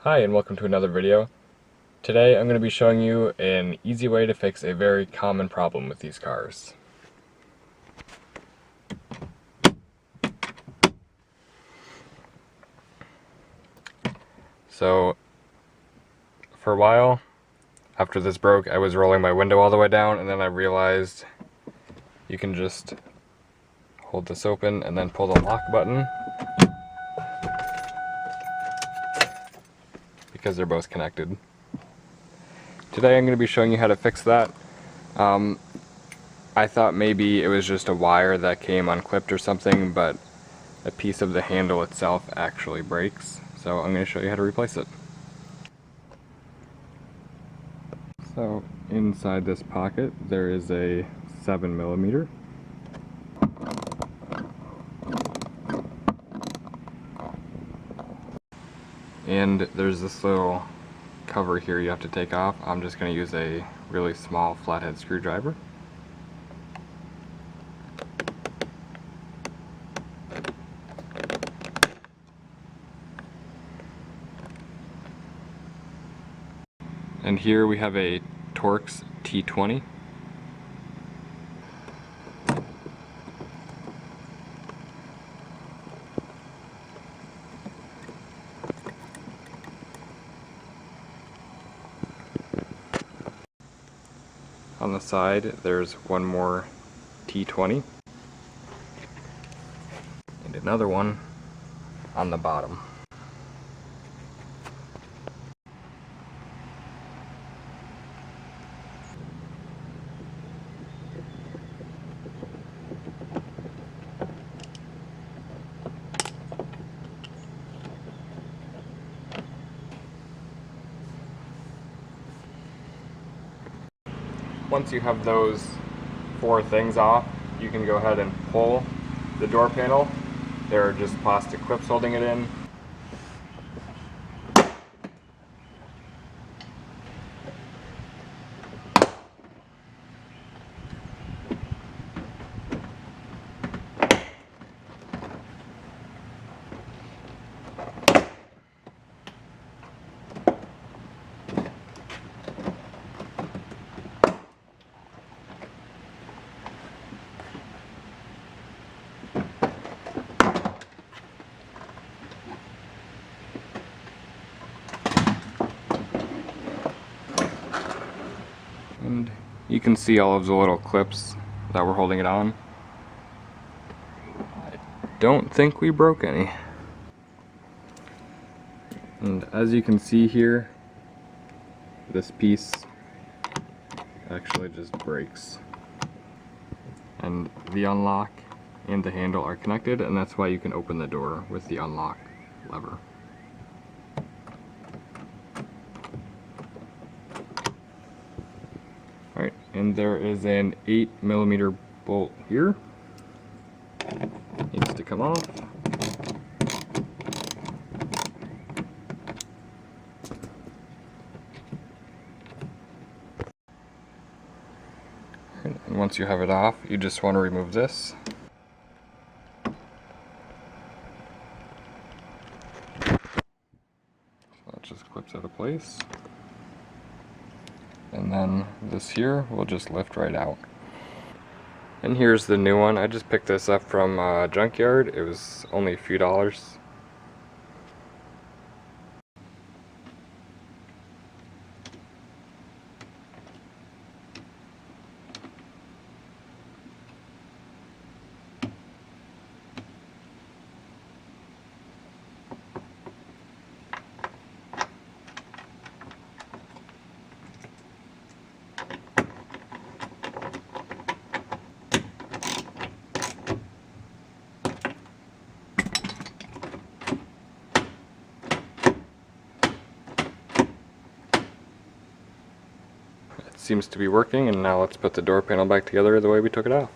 Hi and welcome to another video. Today I'm going to be showing you an easy way to fix a very common problem with these cars. So for a while after this broke, I was rolling my window all the way down, and then I realized you can just hold this open and then pull the lock button because they're both connected. Today I'm going to be showing you how to fix that. I thought maybe it was just a wire that came unclipped or something, but a piece of the handle itself actually breaks. So I'm going to show you how to replace it. So inside this pocket there is a 7mm. And there's this little cover here you have to take off. I'm just going to use a really small flathead screwdriver. And here we have a Torx T20. On the side there's one more T20 and another one on the bottom. Once you have those four things off, you can go ahead and pull the door panel. There are just plastic clips holding it in. And you can see all of the little clips that were holding it on. I don't think we broke any. And as you can see here, this piece actually just breaks. And the unlock and the handle are connected, and that's why you can open the door with the unlock lever. Alright, and there is an 8mm bolt here. Needs to come off. And once you have it off, you just want to remove this. So that just clips out of place. And then this here will just lift right out. And here's the new one. I just picked this up from a junkyard. It was only a few dollars. Seems to be working, and now let's put the door panel back together the way we took it off.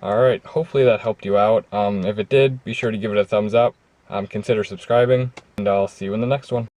Alright, hopefully that helped you out. If it did, be sure to give it a thumbs up. Consider subscribing, and I'll see you in the next one.